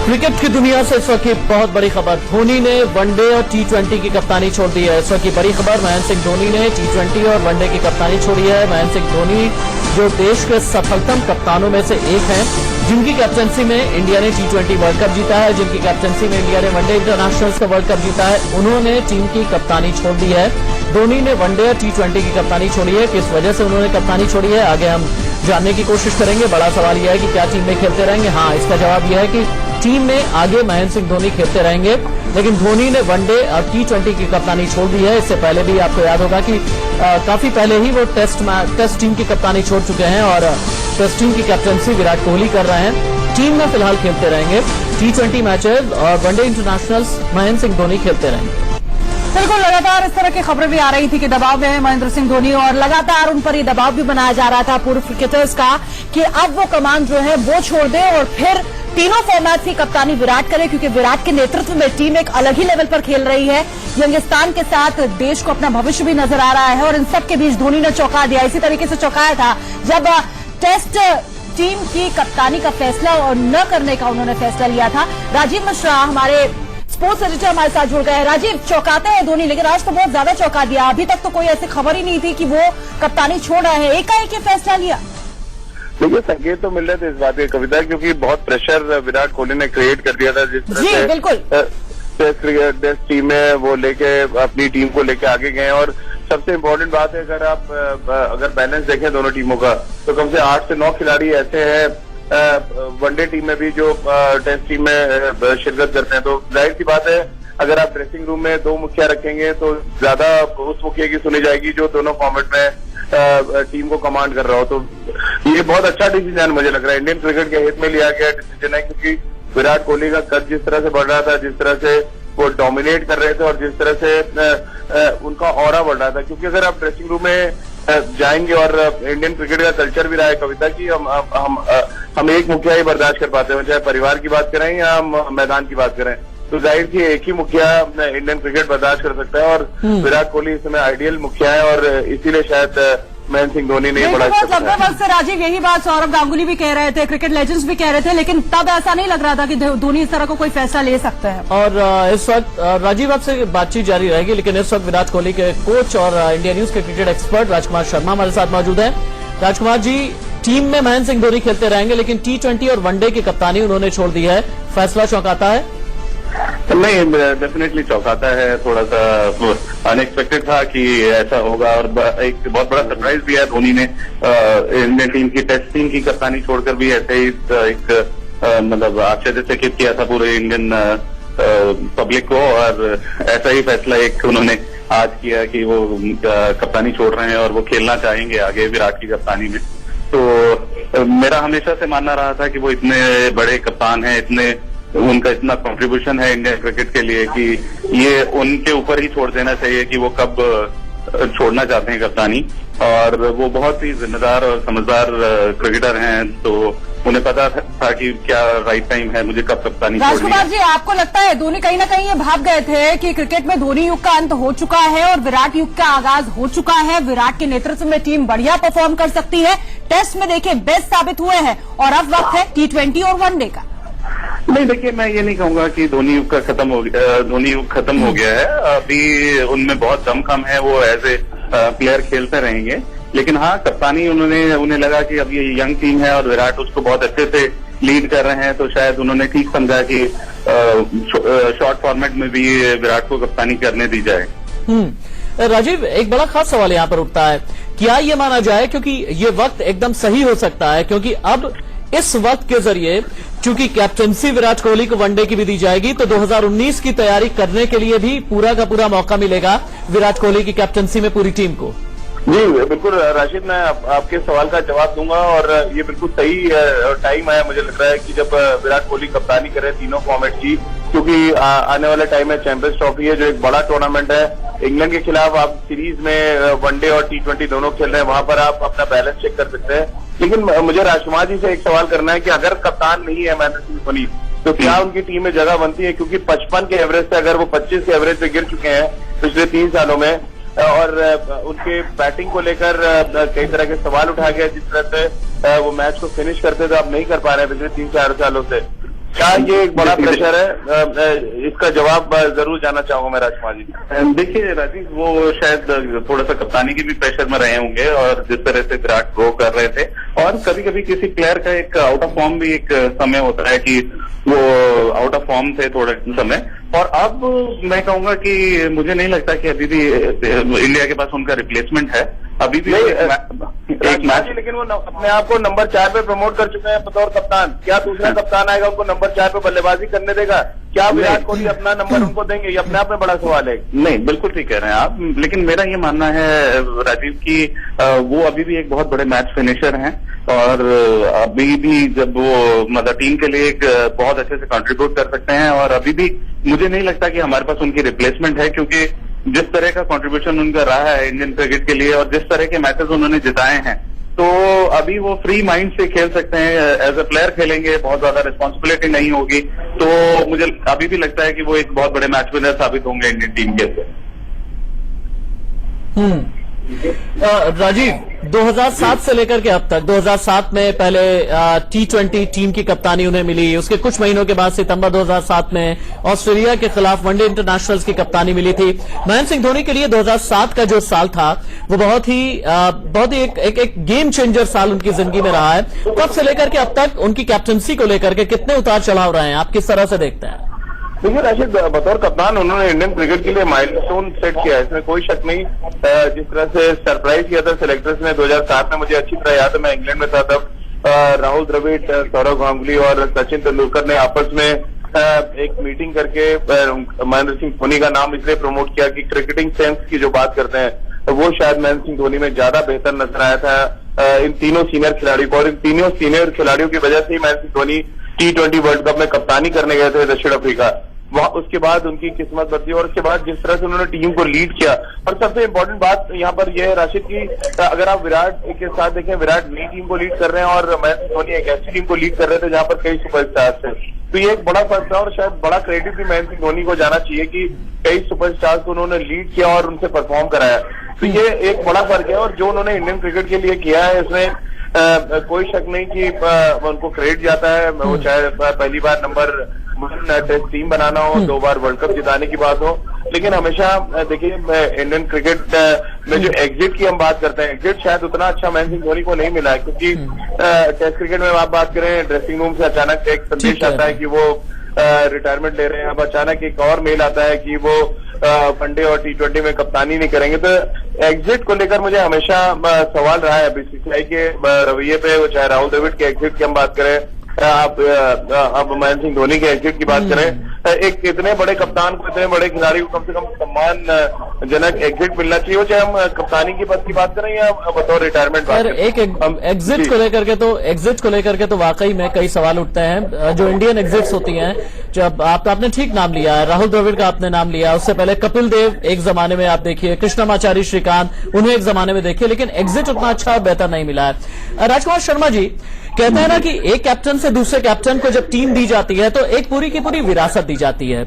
Cricket की दुनिया से इस वक्त की बहुत बड़ी खबर। धोनी ने वनडे और टी20 की कप्तानी छोड़ दी है। इस वक्त की बड़ी खबर, महेंद्र सिंह धोनी ने टी20 और वनडे की कप्तानी छोड़ी है। महेंद्र सिंह धोनी जो देश के सफलतम कप्तानों में से एक हैं, जिनकी कैप्टनसी में इंडिया ने टी20 वर्ल्ड कप जीता है, जिनकी कैप्टनसी में इंडिया ने वनडे इंटरनेशनल्स का वर्ल्ड कप जीता है, उन्होंने टीम की कप्तानी छोड़ दी है। धोनी ने वनडे और टी20 की कप्तानी छोड़ी है। किस वजह से उन्होंने कप्तानी छोड़ी है, आगे हम जानने की कोशिश करेंगे। बड़ा सवाल यह है कि क्या टीम में खेलते रहेंगे। हाँ, इसका जवाब यह है कि टीम में आगे महेंद्र सिंह धोनी खेलते रहेंगे, लेकिन धोनी ने वनडे और टी20 की कप्तानी छोड़ दी है। इससे पहले भी आपको याद होगा कि काफी पहले ही वो टेस्ट टीम की कप्तानी छोड़ चुके हैं और टेस्ट टीम की कैप्टनसी विराट कोहली कर रहे हैं। टीम में फिलहाल खेलते रहेंगे। टी20 मैचेस और वनडे इंटरनेशनल्स महेंद्र सिंह धोनी खेलते रहेंगे। बिल्कुल, लगातार इस तरह की खबरें भी आ रही थी कि दबाव में है महेंद्र सिंह धोनी और लगातार उन पर ये दबाव भी बनाया जा रहा था पूर्व क्रिकेटर्स का कि अब वो कमान जो है वो छोड़ दे और फिर तीनों फॉर्मेट की कप्तानी विराट करे, क्योंकि विराट के नेतृत्व में टीम एक अलग ही लेवल पर खेल रही है। यंगिस्तान के साथ देश को अपना भविष्य भी नजर आ रहा है और इन सब के बीच धोनी ने चौंका दिया। इसी तरीके से चौंकाया था जब टेस्ट टीम की कप्तानी का फैसला और न करने का उन्होंने फैसला लिया था। राजीव मिश्रा हमारे स्पोर्ट्स एडिटर हमारे साथ जुड़ गए हैं। राजीव, चौंकाते हैं धोनी, लेकिन आज तो बहुत ज्यादा चौंका दिया। अभी तक तो कोई ऐसी खबर ही नहीं थी कि वो कप्तानी छोड़ रहे हैं, एकाएक ये फैसला लिया। देखिए, संकेत तो मिल रहे थे इस बात की कविता, क्योंकि बहुत प्रेशर विराट कोहली ने क्रिएट कर दिया था। जिस तरह से बिल्कुल टेस्ट टीम में वो लेके अपनी टीम को लेके आगे गए। और सबसे इम्पोर्टेंट बात है, अगर बैलेंस देखें दोनों टीमों का, तो कम से 8 से 9 खिलाड़ी ऐसे हैं वनडे टीम में भी जो टेस्ट टीम में शिरकत करते हैं। तो जाहिर सी बात है, अगर आप ड्रेसिंग रूम में 2 मुखिया रखेंगे तो ज्यादा उस मुखिया की सुनी जाएगी जो दोनों फॉर्मेट में टीम को कमांड कर रहा हो। तो ये बहुत अच्छा डिसीजन मुझे लग रहा है, इंडियन क्रिकेट के हित में लिया गया डिसीजन है, क्योंकि विराट कोहली का कद जिस तरह से बढ़ रहा था, जिस तरह से वो डोमिनेट कर रहे थे और जिस तरह से उनका ऑरा बढ़ रहा था, क्योंकि अगर आप ड्रेसिंग रूम में जाएंगे और इंडियन क्रिकेट का कल्चर भी रहा है कविता की, हम एक मुखिया ही बर्दाश्त कर पाते हैं, चाहे परिवार की बात करें या हम मैदान की बात करें। तो जाहिर थी एक ही मुखिया इंडियन क्रिकेट बर्दाश्त कर सकता है और विराट कोहली इस समय आइडियल मुखिया है और इसीलिए शायद महेंद्र सिंह धोनी ने बड़ा लंबे वक्त से राजीव यही बात सौरभ गांगुली भी कह रहे थे, क्रिकेट लेजेंड्स भी कह रहे थे, लेकिन तब ऐसा नहीं लग रहा था कि धोनी इस तरह को कोई फैसला ले सकते हैं। और इस वक्त राजीव आपसे बातचीत जारी रहेगी, लेकिन इस वक्त विराट कोहली के कोच और इंडिया न्यूज के क्रिकेट एक्सपर्ट राजकुमार शर्मा हमारे साथ मौजूद हैं। राजकुमार जी, टीम में महेंद्र सिंह धोनी खेलते रहेंगे, लेकिन टी20 और वनडे की कप्तानी उन्होंने छोड़ दी है। फैसला चौंकाता है? नहीं, डेफिनेटली चौंकाता है। थोड़ा सा अनएक्सपेक्टेड था कि ऐसा होगा और एक बहुत बड़ा सरप्राइज भी है। धोनी ने इंडियन टीम की टेस्ट टीम की कप्तानी छोड़कर भी ऐसे ही एक मतलब आश्चर्यचकित किया था पूरे इंडियन पब्लिक को, और ऐसा ही फैसला एक उन्होंने आज किया कि वो कप्तानी छोड़ रहे हैं और वो खेलना चाहेंगे आगे विराट की कप्तानी में। तो मेरा हमेशा से मानना रहा था कि वो इतने बड़े कप्तान हैं, उनका इतना कंट्रीब्यूशन है इंडियन क्रिकेट के लिए कि ये उनके ऊपर ही छोड़ देना चाहिए कि वो कब छोड़ना चाहते हैं कप्तानी। और वो बहुत ही जिम्मेदार और समझदार क्रिकेटर हैं, तो उन्हें पता था कि क्या राइट टाइम है मुझे कब कप्तानी छोड़नी है। राजकुमार जी, आपको लगता है धोनी कहीं ना कहीं ये भाग गए थे कि क्रिकेट में धोनी युग का अंत हो चुका है और विराट युग का आगाज हो चुका है, विराट के नेतृत्व में टीम बढ़िया परफॉर्म कर सकती है, टेस्ट में देखिए बेस्ट साबित हुए हैं और अब वक्त है टी20 और वनडे का? नहीं, देखिए, मैं ये नहीं कहूंगा कि धोनी युग खत्म हो गया है। अभी उनमें बहुत दम कम है, वो एज ए प्लेयर खेलते रहेंगे, लेकिन हाँ, कप्तानी उन्हें लगा कि अब ये यंग टीम है और विराट उसको बहुत अच्छे से लीड कर रहे हैं, तो शायद उन्होंने ठीक समझा कि शॉर्ट फॉर्मेट में भी विराट को कप्तानी करने दी जाए। राजीव, एक बड़ा खास सवाल यहाँ पर उठता है, क्या ये माना जाए, क्योंकि ये वक्त एकदम सही हो सकता है, क्योंकि अब इस वक्त के जरिए चूंकि कैप्टनसी विराट कोहली को वनडे की भी दी जाएगी, तो 2019 की तैयारी करने के लिए भी पूरा का पूरा मौका मिलेगा विराट कोहली की कैप्टनसी में पूरी टीम को। जी बिल्कुल राशिद, मैं आपके सवाल का जवाब दूंगा और ये बिल्कुल सही टाइम है। मुझे लग रहा है कि जब विराट कोहली कप्तानी करे तीनों फॉर्मेट की, क्योंकि आने वाले टाइम में चैंपियंस ट्रॉफी है जो एक बड़ा टूर्नामेंट है। इंग्लैंड के खिलाफ आप सीरीज में वनडे और टी20 दोनों खेल रहे हैं, वहां पर आप अपना बैलेंस चेक कर सकते हैं। लेकिन मुझे राजकुमार जी से एक सवाल करना है कि अगर कप्तान नहीं है महेंद्र सिंह धोनी, तो क्या उनकी टीम में जगह बनती है? क्योंकि 55 के एवरेज से अगर वो 25 के एवरेज पे गिर चुके हैं पिछले 3 सालों में, और उनके बैटिंग को लेकर कई तरह के सवाल उठाए गए, जिस तरह से वो मैच को फिनिश करते थे, अब नहीं कर पा रहे हैं पिछले 3-4 सालों से। क्या ये एक बड़ा प्रेशर है? इसका जवाब जरूर जानना चाहूंगा मैं राजकुमार जी। देखिए राजीव, वो शायद थोड़ा सा कप्तानी के भी प्रेशर में रहे होंगे, और जिस तरह से विराट ग्रो कर रहे थे, और कभी कभी किसी प्लेयर का एक आउट ऑफ फॉर्म भी एक समय होता है कि वो आउट ऑफ फॉर्म थे थोड़े समय। और अब मैं कहूंगा कि मुझे नहीं लगता कि अभी भी इंडिया के पास उनका रिप्लेसमेंट है। अभी भी एक मैच, लेकिन वो अपने आप को नंबर 4 पे प्रमोट कर चुके हैं बतौर कप्तान। क्या दूसरा कप्तान आएगा उनको नंबर 4 पे बल्लेबाजी करने देगा? क्या विराट कोहली अपना नंबर उनको देंगे? ये अपने आप में बड़ा सवाल है। नहीं, बिल्कुल ठीक कह रहे हैं आप, लेकिन मेरा ये मानना है राजीव की वो अभी भी एक बहुत बड़े मैच फिनिशर हैं, और अभी भी जब वो मतलब टीम के लिए एक बहुत अच्छे से कंट्रीब्यूट कर सकते हैं। और अभी भी मुझे नहीं लगता कि हमारे पास उनकी रिप्लेसमेंट है, क्योंकि जिस तरह का कंट्रीब्यूशन उनका रहा है इंडियन क्रिकेट के लिए, और जिस तरह के मैचेस उन्होंने जिताए हैं, तो अभी वो फ्री माइंड से खेल सकते हैं। एज ए प्लेयर खेलेंगे, बहुत ज्यादा रिस्पॉन्सिबिलिटी नहीं होगी, तो मुझे अभी भी लगता है कि वो एक बहुत बड़े मैच विनर साबित होंगे इंडियन टीम के लिए। राजीव, 2007 से लेकर के अब तक, 2007 में पहले T20 टीम की कप्तानी उन्हें मिली, उसके कुछ महीनों के बाद सितंबर 2007 में ऑस्ट्रेलिया के खिलाफ वनडे इंटरनेशनल्स की कप्तानी मिली थी। महेंद्र सिंह धोनी के लिए 2007 का जो साल था वो बहुत ही एक गेम चेंजर साल उनकी जिंदगी में रहा है। तब से लेकर के अब तक उनकी कैप्टनसी को लेकर के कितने उतार चढ़ाव रहे हैं, आप किस तरह से देखते हैं? देखिए राशिद, बतौर कप्तान उन्होंने इंडियन क्रिकेट के लिए माइलस्टोन सेट किया है, इसमें कोई शक नहीं। जिस तरह से सरप्राइज किया था सिलेक्टर्स ने 2007 में, मुझे अच्छी तरह याद है, मैं इंग्लैंड में था तब। राहुल द्रविड़, सौरव गांगुली और सचिन तेंदुलकर ने आपस में एक मीटिंग करके महेंद्र सिंह धोनी का नाम इसलिए प्रमोट किया कि क्रिकेटिंग सेंस की जो बात करते हैं वो शायद महेंद्र सिंह धोनी में ज्यादा बेहतर नजर आया था इन तीनों सीनियर खिलाड़ियों को। और इन तीनों सीनियर खिलाड़ियों की वजह से ही Mahendra Singh Dhoni T20 world cup में कप्तानी करने गए थे दक्षिण अफ्रीका। वहां उसके बाद उनकी किस्मत बदली, और उसके बाद जिस तरह से उन्होंने टीम को लीड किया। और सबसे इम्पोर्टेंट बात यहाँ पर यह है राशिद की, अगर आप विराट के साथ देखें, विराट नई टीम को लीड कर रहे हैं और महेंद्र सिंह धोनी एक ऐसी टीम को लीड कर रहे थे जहां पर कई सुपरस्टार्स थे। तो ये एक बड़ा फर्क था, और शायद बड़ा क्रेडिट भी महेंद्र सिंह धोनी को जाना चाहिए कि कई सुपरस्टार्स को उन्होंने लीड किया और उनसे परफॉर्म कराया। तो ये एक बड़ा फर्क है, और जो उन्होंने इंडियन क्रिकेट के लिए किया है इसमें कोई शक नहीं कि उनको क्रेडिट जाता है। वो चाहे पहली बार नंबर 1 टेस्ट टीम बनाना हो, 2 बार वर्ल्ड कप जिताने की बात हो, लेकिन हमेशा देखिए इंडियन क्रिकेट में जो एग्जिट की हम बात करते हैं, एग्जिट शायद उतना अच्छा महेंद्र सिंह धोनी को नहीं मिला है, क्योंकि टेस्ट क्रिकेट में आप बात करें, ड्रेसिंग रूम से अचानक एक संदेश आता है कि वो रिटायरमेंट ले रहे हैं। अब अचानक एक और मेल आता है कि वो वनडे और T20 में कप्तानी नहीं करेंगे। तो एग्जिट को लेकर मुझे हमेशा सवाल रहा है बीसीसीआई के रवैये पे, वो चाहे राहुल द्रविड़ के एग्जिट की हम बात करें, आप महेंद्र सिंह धोनी के एग्जिट की बात करें, एक इतने बड़े कप्तान को, इतने बड़े खिलाड़ी को कम से कम सम्मानजनक एग्जिट मिलना चाहिए, वो चाहे हम कप्तानी की पद की बात करें या बतौर रिटायरमेंट बात करें। एक एग्जिट को लेकर के तो वाकई में कई सवाल उठते हैं। जो इंडियन एग्जिट्स होती हैं, जब आपने ठीक नाम लिया है, राहुल द्रविड़ का आपने नाम लिया, उससे पहले कपिल देव एक जमाने में आप देखिए, कृष्णमाचारी श्रीकांत, उन्हें एक जमाने में देखिए, लेकिन एग्जिट उतना अच्छा और बेहतर नहीं मिला है। राजकुमार शर्मा जी कहते हैं ना कि एक कैप्टन से दूसरे कैप्टन को जब टीम दी जाती है तो एक पूरी की पूरी विरासत दी जाती है।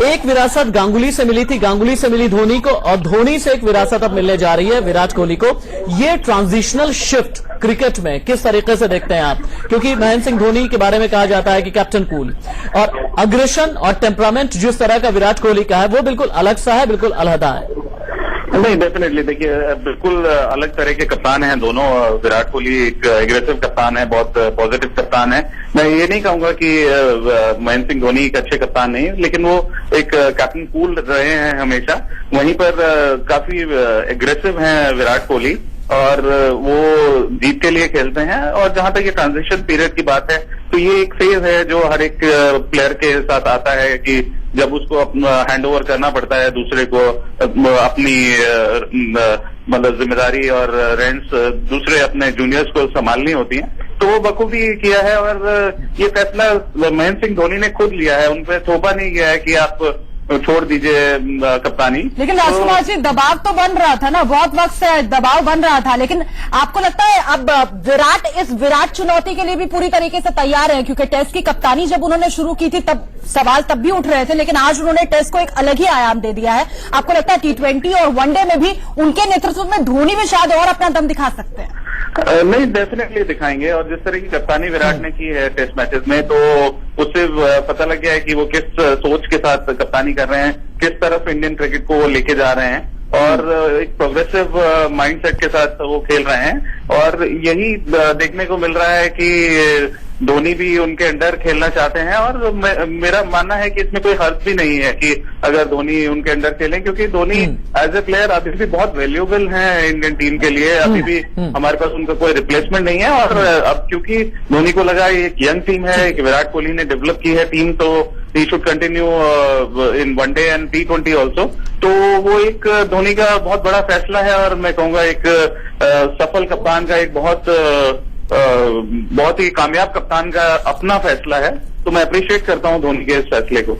एक विरासत गांगुली से मिली थी, गांगुली से मिली धोनी को, और धोनी से एक विरासत अब मिलने जा रही है विराट कोहली को। ये ट्रांजिशनल शिफ्ट क्रिकेट में किस तरीके से देखते हैं आप? क्योंकि महेंद्र सिंह धोनी के बारे में कहा जाता है कि कैप्टन कूल, और अग्रेशन और टेम्परामेंट जिस तरह का विराट कोहली का है वो बिल्कुल अलग सा है, बिल्कुल अलहदा है। नहीं, डेफिनेटली देखिए, बिल्कुल अलग तरह के कप्तान हैं दोनों। विराट कोहली एक एग्रेसिव कप्तान है, बहुत पॉजिटिव कप्तान है। मैं ये नहीं कहूंगा कि महेंद्र सिंह धोनी एक अच्छे कप्तान नहीं है, लेकिन वो एक कैप्टन कूल रहे हैं हमेशा। वहीं पर काफी एग्रेसिव हैं विराट कोहली, और वो जीत के लिए खेलते हैं। और जहां तक ये ट्रांजिशन पीरियड की बात है, तो ये एक फेज है जो हर एक प्लेयर के साथ आता है कि जब उसको अपना हैंड ओवर करना पड़ता है दूसरे को, अपनी मतलब जिम्मेदारी और रेंट्स दूसरे अपने जूनियर्स को संभालनी होती हैं, तो वो बखूबी किया है। और ये फैसला महेंद्र सिंह धोनी ने खुद लिया है, उन पर थोपा नहीं गया है कि आप छोड़ दीजिए कप्तानी। लेकिन राजकुमार जी, दबाव तो बन रहा था ना, बहुत वक्त से दबाव बन रहा था, लेकिन आपको लगता है अब विराट चुनौती के लिए भी पूरी तरीके से तैयार है? क्योंकि टेस्ट की कप्तानी जब उन्होंने शुरू की थी तब सवाल तब भी उठ रहे थे, लेकिन आज उन्होंने टेस्ट को एक अलग ही आयाम दे दिया है। आपको लगता है T20 और वनडे में भी उनके नेतृत्व में धोनी भी शायद और अपना दम दिखा सकते हैं? नहीं, डेफिनेटली दिखाएंगे। और जिस तरह की कप्तानी विराट ने की है टेस्ट मैचेस में, तो उससे पता लग गया है कि वो किस सोच के साथ कप्तानी कर रहे हैं, किस तरफ इंडियन क्रिकेट को वो लेके जा रहे हैं, और एक प्रोग्रेसिव माइंडसेट के साथ वो खेल रहे हैं। और यही देखने को मिल रहा है कि धोनी भी उनके अंडर खेलना चाहते हैं। और मेरा मानना है कि इसमें कोई हर्ज भी नहीं है कि अगर धोनी उनके अंडर खेलें, क्योंकि धोनी एज ए प्लेयर अभी भी बहुत वैल्यूएबल है इंडियन टीम के लिए। अभी भी हमारे पास उनका कोई रिप्लेसमेंट नहीं है। और अब क्योंकि धोनी को लगा ये एक यंग टीम है, कि विराट कोहली ने डेवलप की है टीम, तो he should continue in one day and T20 also. तो वो एक धोनी का बहुत बड़ा फैसला है, और मैं कहूंगा एक सफल कप्तान का, एक बहुत ही कामयाब कप्तान का अपना फैसला है। तो मैं अप्रिशिएट करता हूं धोनी के इस फैसले को।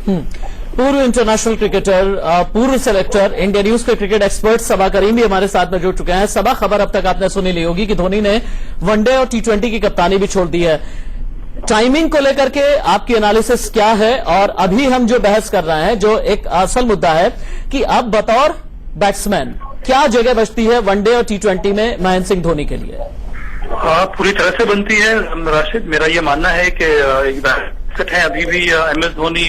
पूर्व इंटरनेशनल क्रिकेटर, पूर्व सेलेक्टर, इंडिया न्यूज के क्रिकेट एक्सपर्ट सबा करीम भी हमारे साथ में जुड़ चुके हैं। सबा, खबर अब तक आपने सुनी ली होगी कि धोनी ने वनडे और T20 की कप्तानी भी छोड़ दी है। टाइमिंग को लेकर के आपकी एनालिसिस क्या है? और अभी हम जो बहस कर रहे हैं, जो एक असल मुद्दा है कि अब बतौर बैट्समैन क्या जगह बचती है वनडे और T20 में महेंद्र सिंह धोनी के लिए? पूरी तरह से बनती है राशिद। मेरा ये मानना है कि एक बैट्समैन है अभी भी MS धोनी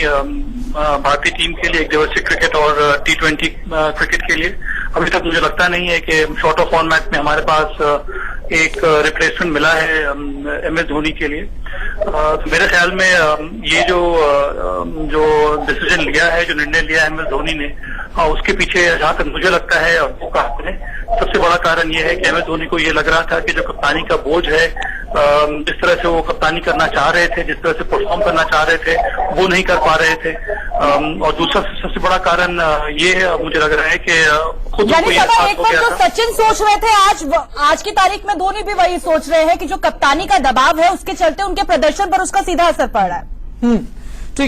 भारतीय टीम के लिए, एक दिवसीय क्रिकेट और T20 क्रिकेट के लिए। अभी तक मुझे लगता नहीं है कि शॉर्ट ऑफ फॉर्मेट में हमारे पास एक रिप्लेसमेंट मिला है MS धोनी के लिए। मेरे ख्याल में ये जो डिसीजन लिया है, जो निर्णय लिया है MS धोनी ने, उसके पीछे जहां तक मुझे लगता है सबसे बड़ा कारण ये है कि MS धोनी को ये लग रहा था कि जो कप्तानी का बोझ है, जिस तरह से वो कप्तानी करना चाह रहे थे, जिस तरह से परफॉर्म करना चाह रहे थे, वो नहीं कर पा रहे थे। और दूसरा सबसे बड़ा कारण ये है, मुझे लग रहा है कि खुद को ये एहसास एक बार जो सचिन सोच रहे थे, आज की तारीख में धोनी भी वही सोच रहे हैं कि जो कप्तानी का दबाव है उसके चलते उनके प्रदर्शन पर उसका सीधा असर पड़ रहा है।